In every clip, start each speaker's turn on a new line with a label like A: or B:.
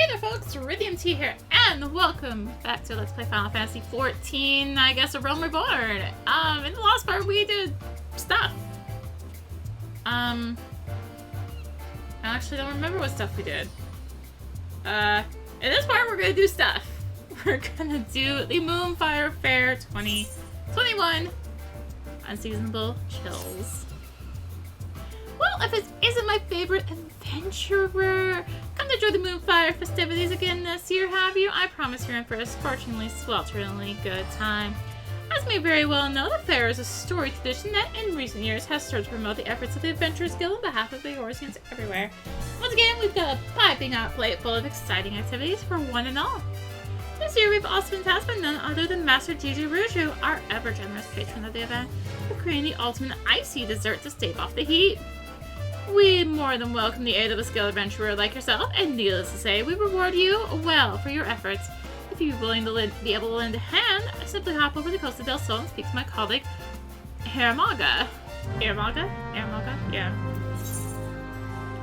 A: Hey there folks, rinimt here, and welcome back to Let's Play Final Fantasy XIV, I guess, A Realm Reborn. In the last part we did stuff. I actually don't remember what stuff we did. In this part we're gonna do stuff. We're gonna do the Moonfire Faire 2021 Unseasonable Chills. Well, if it isn't my favorite adventurer, come to join the Moonfire festivities again this year, have you? I promise you're in for a scorchingly, swelteringly good time. As you may very well know, the fair is a storied tradition that in recent years has served to promote the efforts of the Adventurers Guild on behalf of the Eorzeans everywhere. Once again, we've got a piping hot plate full of exciting activities for one and all. This year, we've also been tasked by none other than Master Gigi Ruju, our ever-generous patron of the event, for creating the ultimate icy dessert to stave off the heat. We more than welcome the aid of a skilled adventurer like yourself, and needless to say, we reward you well for your efforts. If you're willing to be able to lend a hand, simply hop over to Costa del Sol and speak to my colleague, Haramaga. Haramaga? Yeah.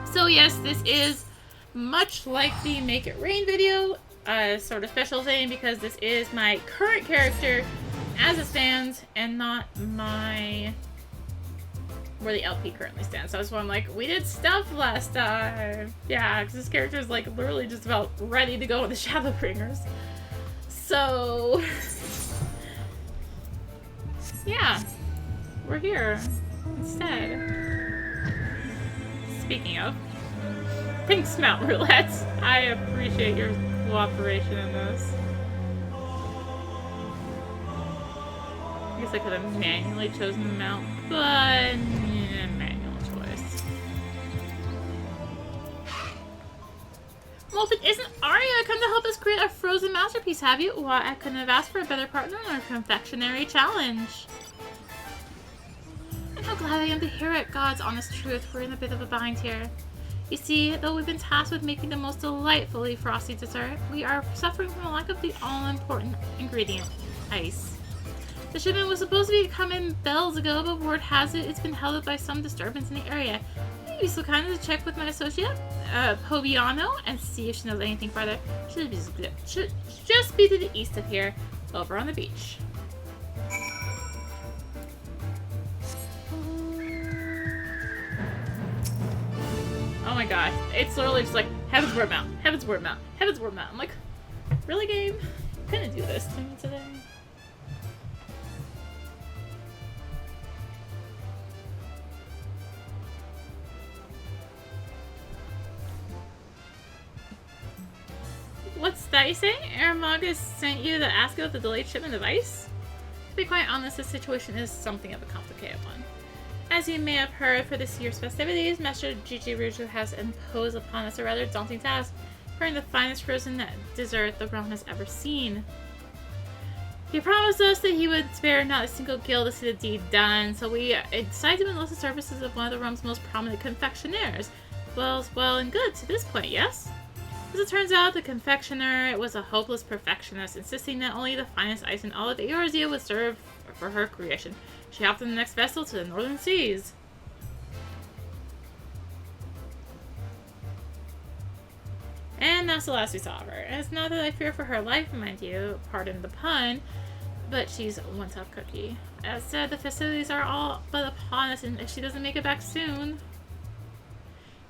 A: So yes, this is much like the Make It Rain video, a sort of special thing because this is my current character as it stands, and not my... where the LP currently stands. So that's why I'm like, we did stuff last time. Yeah, because this character is like literally just about ready to go with the Shadowbringers. So, yeah, we're here instead. Speaking of, thanks, Mount Roulette. I appreciate your cooperation in this. I guess I could have manually chosen the mount, but yeah, manual choice. Well, if it isn't Arya come to help us create a frozen masterpiece, have you? Why, I couldn't have asked for a better partner in our confectionery challenge. And how glad I am to hear it, God's honest truth. We're in a bit of a bind here. You see, though we've been tasked with making the most delightfully frosty dessert, we are suffering from a lack of the all-important ingredient, ice. The shipment was supposed to be coming bells ago, but word has it it's been held up by some disturbance in the area. Will you be so kind as to check with my associate, Pobiano, and see if she knows anything further? Should just be to the east of here, over on the beach. Oh my god, it's literally just like, Heaven's Word Mount, Heaven's Word Mount, Heaven's Word Mount. I'm like, really, game? You couldn't do this to me today. What's that you say? Aramaga sent you to ask about the delayed shipment of ice? To be quite honest, this situation is something of a complicated one. As you may have heard, for this year's festivities, Master Gigi Ruju has imposed upon us a rather daunting task, preparing the finest frozen dessert the realm has ever seen. He promised us that he would spare not a single guild to see the deed done, so we decided to enlist the services of one of the realm's most prominent confectioners. Well and good to this point, yes? As it turns out, the confectioner was a hopeless perfectionist, insisting that only the finest ice in all of Eorzea would serve for her creation. She hopped on the next vessel to the northern seas. And that's the last we saw of her. And it's not that I fear for her life, mind you, pardon the pun, but she's one tough cookie. As said, the festivities are all but upon us, and if she doesn't make it back soon...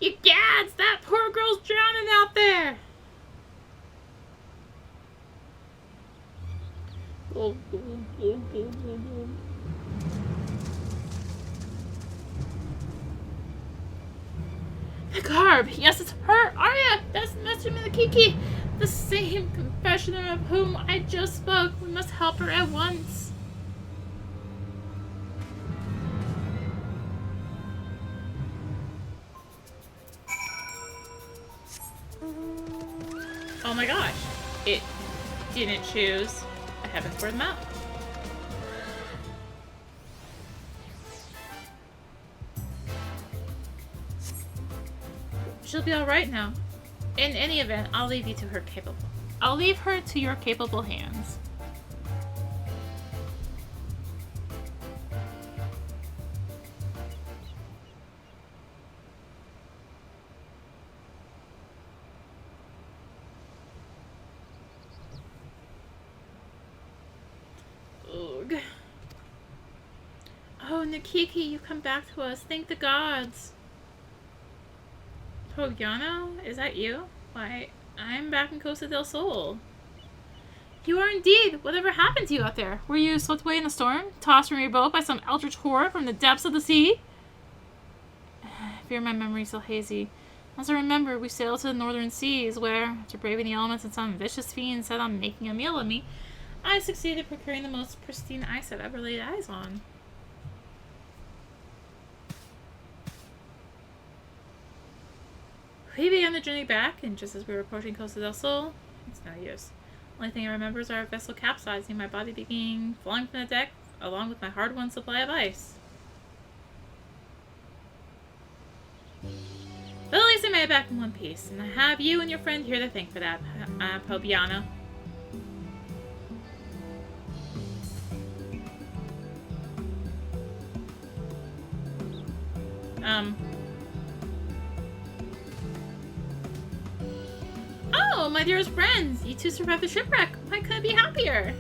A: You gads! That poor girl's drowning out there! The garb! Yes, it's her! Arya! That's Master Minakiki! The same confessioner of whom I just spoke. We must help her at once. Oh my gosh, it didn't choose a Heaven's Word Mount. She'll be alright now. In any event, I'll leave her to your capable hands. Nikiki, you've come back to us. Thank the gods. Pogiano? Is that you? Why, I'm back in Costa del Sol. You are indeed. Whatever happened to you out there? Were you swept away in a storm? Tossed from your boat by some eldritch horror from the depths of the sea? I fear my memory is so hazy. As I remember, we sailed to the northern seas where, after braving the elements and some vicious fiend set on making a meal of me, I succeeded procuring the most pristine ice I've ever laid eyes on. We began the journey back, and just as we were approaching Costa del Sol, it's no use. Only thing I remember is our vessel capsizing, my body being flung from the deck, along with my hard-won supply of ice. But at least I made it back in one piece, and I have you and your friend here to thank for that, Pobiano. Oh, my dearest friends! You two survived the shipwreck! Why couldn't I be happier?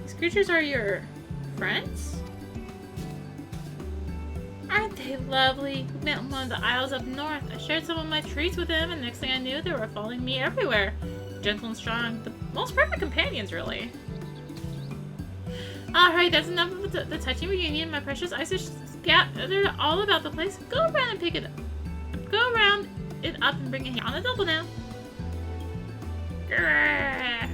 A: These creatures are your friends? Aren't they lovely? We met in one of the isles up north. I shared some of my treats with them, and next thing I knew, they were following me everywhere. Gentle and strong. The most perfect companions, really. Alright, that's enough of the touching reunion. My precious ice is scattered all about the place. Go around and pick it up. Go around it up and bring it here on the double now. Grrr.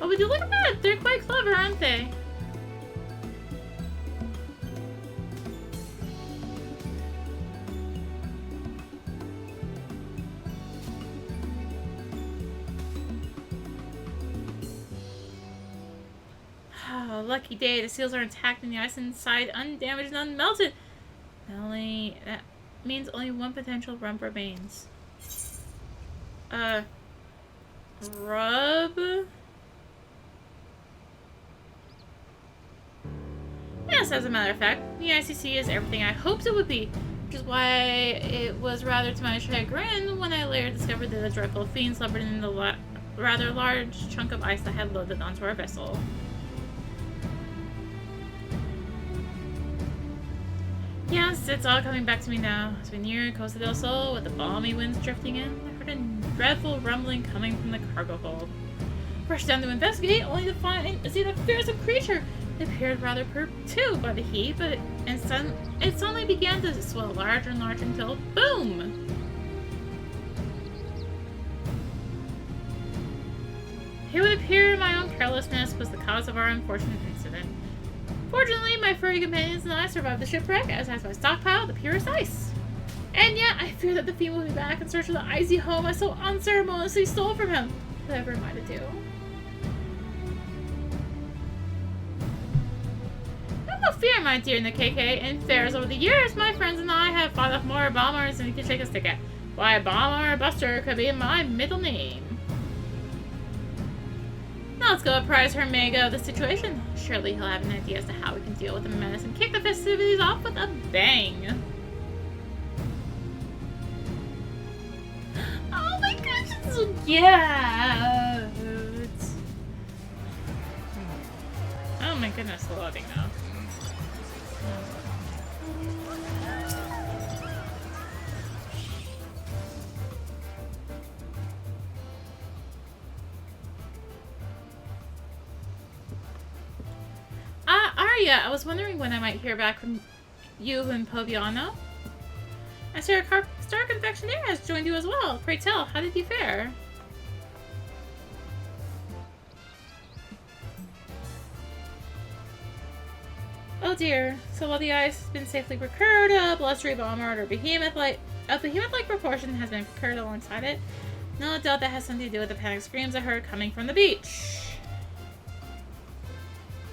A: Oh, would you look at that? They're quite clever, aren't they? Oh, lucky day. The seals are intact and the ice inside undamaged and unmelted. That means only one potential rump remains. Rub? Yes, as a matter of fact, the ICC is everything I hoped it would be, which is why it was rather to my chagrin when I later discovered that the dreadful fiend slumbered in the rather large chunk of ice that had loaded onto our vessel. Yes, it's all coming back to me now. As we near Costa del Sol, with the balmy winds drifting in, I heard a dreadful rumbling coming from the cargo hold. Rushed down to investigate, only to see the fearsome creature. It appeared rather perturbed too by the heat, but it suddenly began to swell larger and larger until boom! It would appear my own carelessness was the cause of our unfortunate incident. Fortunately, my furry companions and I survived the shipwreck, as has my stockpile of the purest ice. And yet, I fear that the fiend will be back in search of the icy home I so unceremoniously stole from him. Whatever am I to do? No fear, my dear Nikiki. In fairs over the years, my friends and I have fought off more bombers than you can shake a stick at. Why, Bomber Buster could be my middle name. Now let's go apprise Hermega of the situation. Surely he'll have an idea as to how we can deal with the menace and kick the festivities off with a bang. Oh my gosh, it's so cute. Oh my goodness, loading now. Arya, I was wondering when I might hear back from you and Pobiano. I see our Star Confectionaire has joined you as well. Pray tell, how did you fare? Oh dear. So while the ice has been safely procured, a blustery bomber or behemoth-like proportion has been procured alongside it. No doubt that has something to do with the panic screams I heard coming from the beach.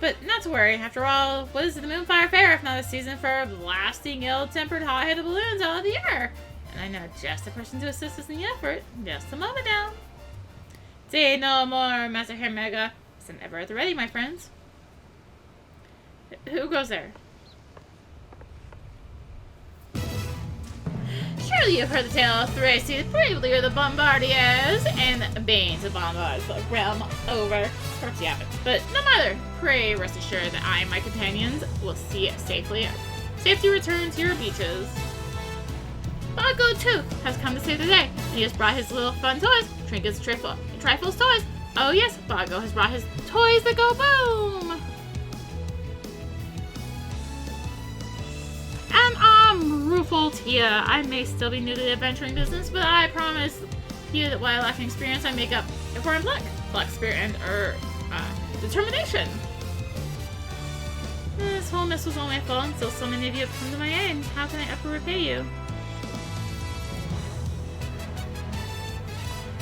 A: But not to worry, after all, what is the Moonfire Faire if not a season for blasting ill-tempered hot-headed balloons out of the air? And I know just the person to assist us in the effort. Just a moment now. Say no more, Master Hair Mega. Send ever at the ready, my friends. Who goes there? Surely you've heard the tale of Thracy, the brave leader of the Bombardiers, and Bane to bombard the realm over. Perhaps you haven't, but no matter. Pray rest assured that I and my companions will see it safely return to your beaches. Bago, too, has come to save the day, and he has brought his little fun toys, trinkets, trifles, toys. Oh yes, Bago has brought his toys that go boom! And rueful Tia, I may still be new to the adventuring business, but I promise you that while lacking experience, I make up for in luck, spirit, and determination. This whole mess was all my fault, and still so many of you have come to my aid. How can I ever repay you?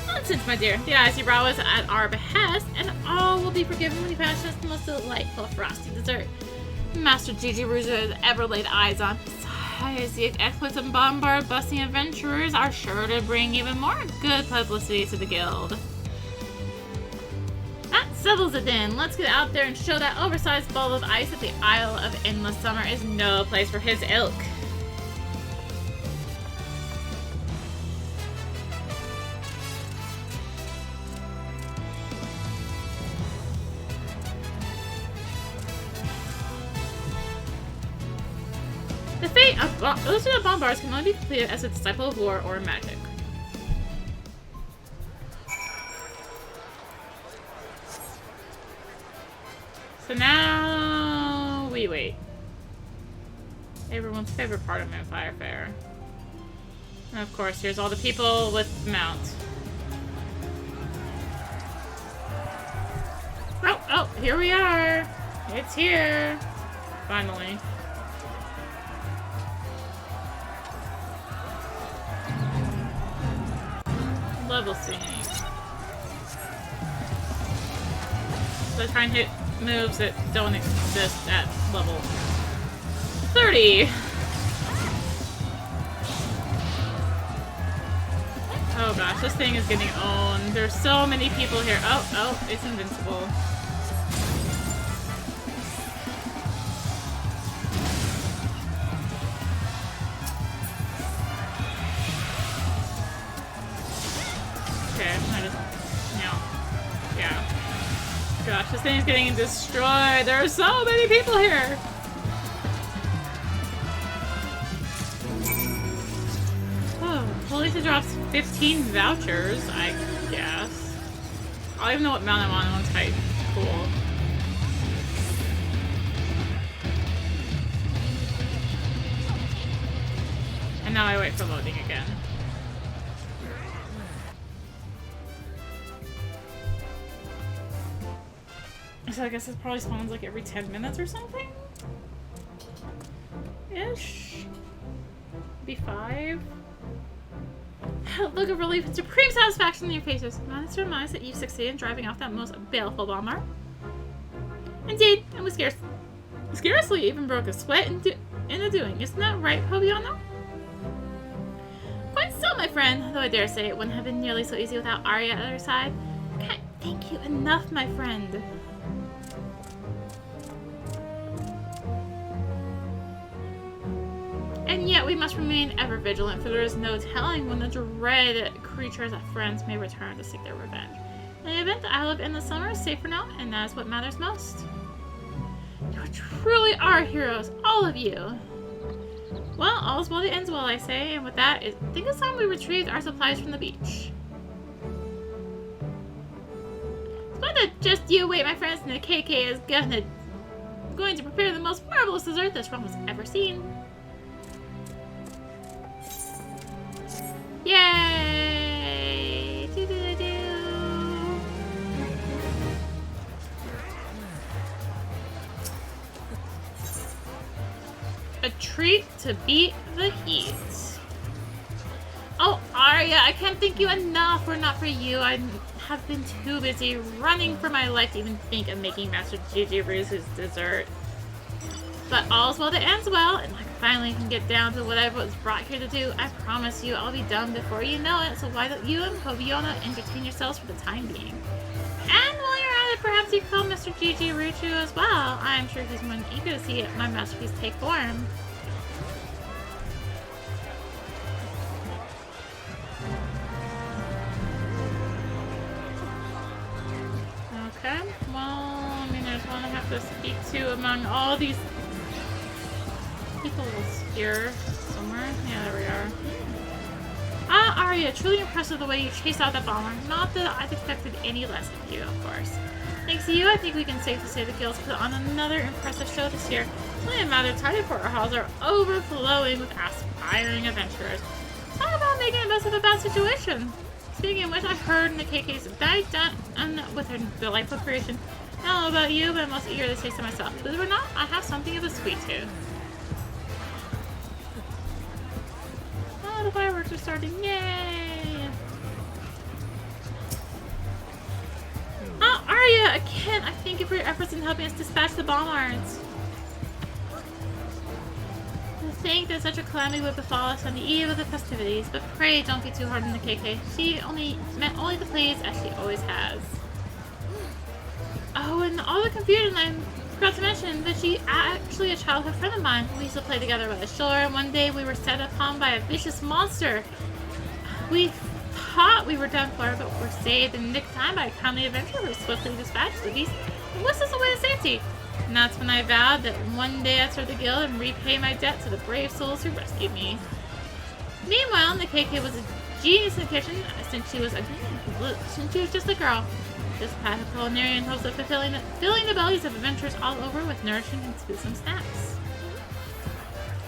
A: Nonsense, my dear. The eyes you brought was at our behest, and all will be forgiven when you pass us the most delightful frosty dessert Master Gigi Ruzer has ever laid eyes on. Besides, the exploits of Bombard busting adventurers are sure to bring even more good publicity to the guild. That settles it then. Let's get out there and show that oversized ball of ice that the Isle of Endless Summer is no place for his ilk. The fate of those Bombards can only be completed as a disciple of war or magic. So now we wait. Everyone's favorite part of Moonfire Faire. And of course, here's all the people with mounts. Oh, here we are. It's here. Finally. Level seeing. So try and hit moves that don't exist at level 30. Oh gosh, this thing is getting owned. There's so many people here. Oh, it's invincible. Gosh, this thing is getting destroyed. There are so many people here. Oh, Polita drops 15 vouchers, I guess. I don't even know what mount I'm on. That one's quite cool. And now I wait for loading again. So I guess it probably spawns like every 10 minutes or something? Ish. Maybe 5. Look of relief and supreme satisfaction in your faces. Not to surmise that you've succeeded in driving off that most baleful bomber. Indeed, and we scarcely even broke a sweat in the doing. Isn't that right, Pobiano? Quite so, my friend. Though I dare say it wouldn't have been nearly so easy without Arya at our side. I can't thank you enough, my friend. And yet we must remain ever vigilant, for there is no telling when the dread creatures that friends may return to seek their revenge. In the event, the Isle of Endless Summer is safe for now, and that is what matters most. You truly are heroes, all of you. Well, all's well that ends well, I say, and with that, I think it's time we retrieved our supplies from the beach. But just you wait, my friends, and the KK is going to prepare the most marvelous dessert this realm has ever seen. Yay! Do-do-do-do. A treat to beat the heat. Oh, Arya, I can't thank you enough. Were not for you, I have been too busy running for my life to even think of making Master Gigi Ruze's dessert. But all's well that ends well, and like a finally can get down to what I was brought here to do, I promise you I'll be done before you know it, so why don't you and Kobiona entertain yourselves for the time being? And while you're at it, perhaps you can call Mr. Gigi Ruchu as well. I'm sure he's more than eager to see my masterpiece take form. Okay, well, I mean, there's one I have to speak to among all these people here somewhere. Yeah, there we are. Arya, truly impressive the way you chased out that bomber. Not that I've expected any less of you, of course. Thanks to you, I think we can safely say the guild's put on another impressive show this year. It's only a matter of time before our halls are overflowing with aspiring adventurers. Talk about making the best of a bad situation. Speaking of which, I've heard in the KK's died done with her delightful creation. I don't know about you, but I'm most eager to taste it myself. Believe it or not, I have something of a sweet tooth. The fireworks are starting. Yay! Arya, again, I thank you for your efforts in helping us dispatch the bombards. To think that such a calamity would befall us on the eve of the festivities, but pray don't be too hard on the KK. She meant only to please, as she always has. Oh, and all the confusion, I forgot to mention that she actually a childhood friend of mine. We used to play together by the shore, and one day we were set upon by a vicious monster. We thought we were done for, but were saved in the nick of time by a kindly adventurer who swiftly dispatched the beast and whisked us away to safety. And that's when I vowed that one day I'd serve the guild and repay my debt to the brave souls who rescued me. Meanwhile, the KK was a genius in the kitchen since she was just a girl. This path of culinary in hopes of filling the bellies of adventurers all over with nourishing and toothsome snacks.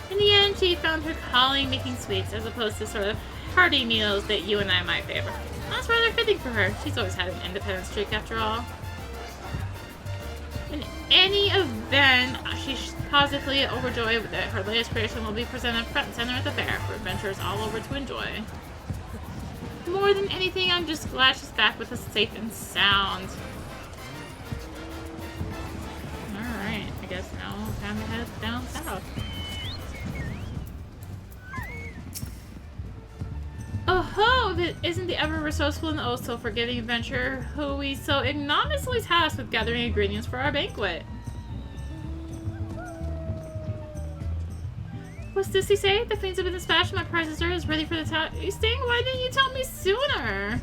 A: In the end, she found her calling making sweets as opposed to sort of hearty meals that you and I might favor. That's rather fitting for her. She's always had an independent streak after all. In any event, she's positively overjoyed that her latest creation will be presented front and center at the fair for adventurers all over to enjoy. More than anything, I'm just glad she's back with us safe and sound. Alright, I guess now time to head down south. Oh ho! If it isn't the ever resourceful and oh so forgiving adventurer who we so ignominiously tasked with gathering ingredients for our banquet. What's this he say? The fiends have been dispatched and my prize dessert is ready for the tasting? Why didn't you tell me sooner?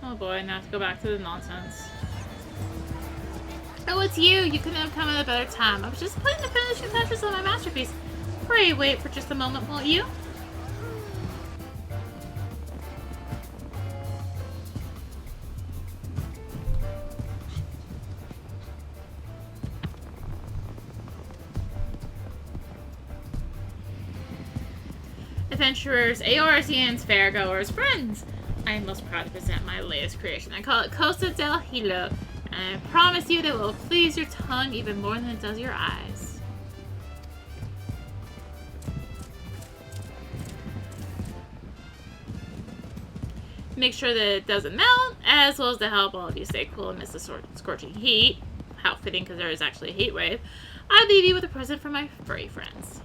A: Oh boy, now I have to go back to the nonsense. Oh, it's you! You couldn't have come at a better time. I was just putting the finishing touches on my masterpiece. Pray wait for just a moment, won't you? Adventurers, Eorzeans, fairgoers, friends! I am most proud to present my latest creation. I call it Costa del Hilo, and I promise you that it will please your tongue even more than it does your eyes. Make sure that it doesn't melt, as well as to help all of you stay cool amidst the scorching heat. How fitting, because there is actually a heat wave. I leave you with a present for my furry friends.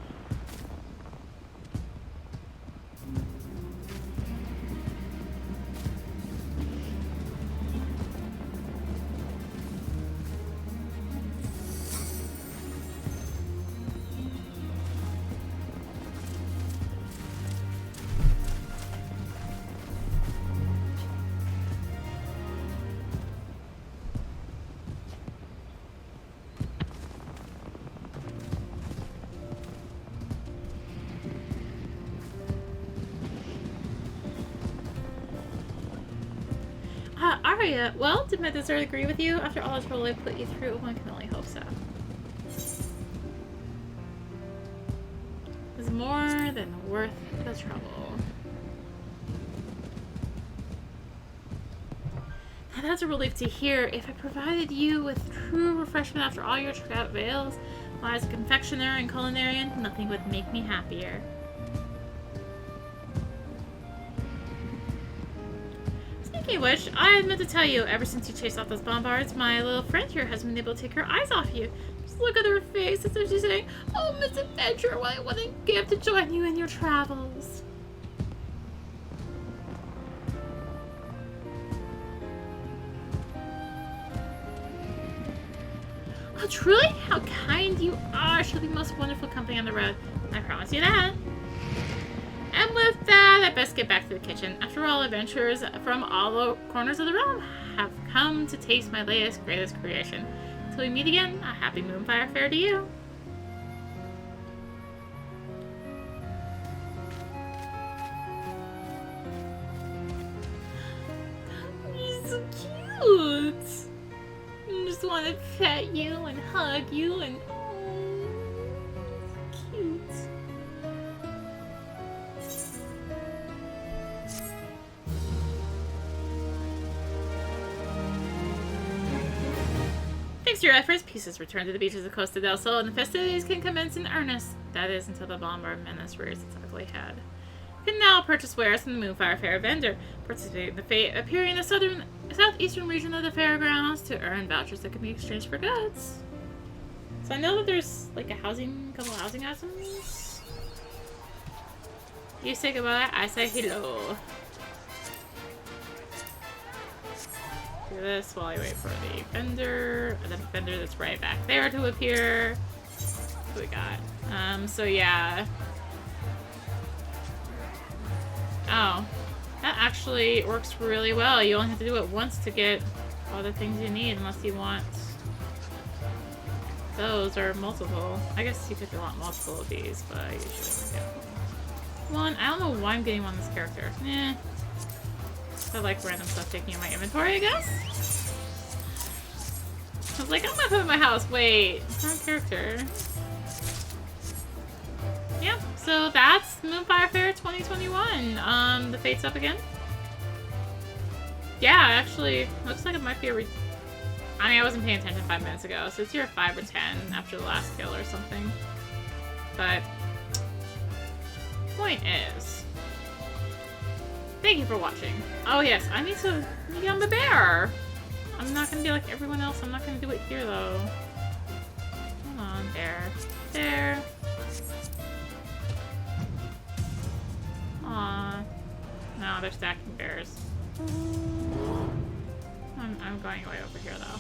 A: Arya, well, did my dessert agree with you? After all this trouble I put you through, one can only hope so. It's more than worth the trouble. Now that's a relief to hear. If I provided you with true refreshment after all your travails, well, as a confectioner and culinarian, nothing would make me happier. Speaking of which, I meant to tell you, ever since you chased off those bombards, my little friend here has been able to take her eyes off you. Just look at her face as if she's saying, "Oh, Miss Adventure, what I wouldn't give to join you in your travels." Oh, truly? How kind you are. She'll be most wonderful company on the road. I promise you that. And with that, I best get back to the kitchen. After all, adventurers from all the corners of the realm have come to taste my latest, greatest creation. Until we meet again, a happy Moonfire Faire to you. He's so cute. I just want to pet you and hug you and cute. Thanks to your efforts, pieces return to the beaches of Costa del Sol and the festivities can commence in earnest. That is until the bombard menace rears its ugly head. You can now purchase wares from the Moonfire Faire vendor, participate in the fate, appearing in the southeastern region of the fairgrounds to earn vouchers that can be exchanged for goods. So I know that there's like a couple housing items. You say goodbye, I say hello. Do this while I wait for the vendor that's right back there to appear. What we got? So yeah. Oh, that actually works really well. You only have to do it once to get all the things you need, unless you want those or multiple. I guess you could want multiple of these, but I usually get one. I don't know why I'm getting one of this character. I like random stuff taking in my inventory, I guess. I was like, I'm gonna put it in my house. Wait, it's not a character. Yeah, so that's Moonfire Faire 2021. The fate's up again. Yeah, actually, looks like it might be a I mean, I wasn't paying attention 5 minutes ago, so it's either 5 or 10 after the last kill or something. But, point is, thank you for watching. Oh yes, I need to get on the bear. I'm not gonna be like everyone else. I'm not gonna do it here though. Hold on, there. There. Aw. No, they're stacking bears. I'm going way over here though.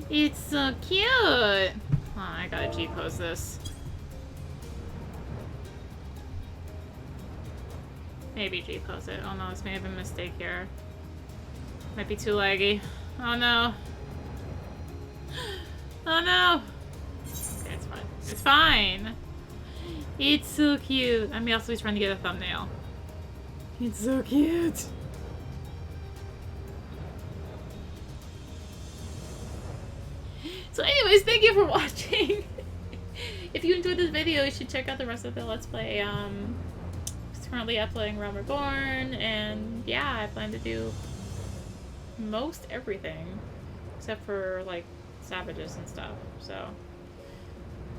A: It's so cute! Oh, I gotta G-pose this. Maybe G-pose it. Oh no, this may have been a mistake here. Might be too laggy. Oh no. Oh no! Okay, it's fine. It's fine! It's so cute. I'm also trying to get a thumbnail. It's so cute. So anyways, thank you for watching. If you enjoyed this video, you should check out the rest of the Let's Play. It's currently uploading Realm Reborn, and yeah, I plan to do most everything. Except for, like, savages and stuff, so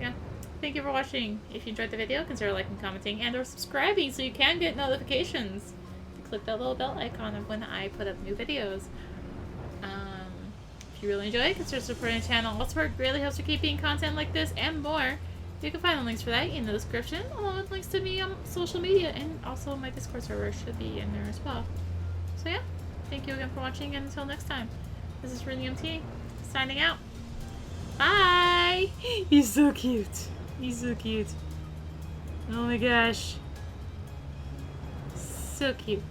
A: yeah. Thank you for watching. If you enjoyed the video, consider liking, commenting, and or subscribing so you can get notifications. Click that little bell icon of when I put up new videos. If you really enjoy it, consider supporting the channel. All support really helps to keeping content like this and more. You can find the links for that in the description, along with links to me on social media, and also my Discord server should be in there as well. So yeah, thank you again for watching, and until next time, this is rinimt, signing out. Bye! He's so cute. He's so cute. Oh my gosh. So cute.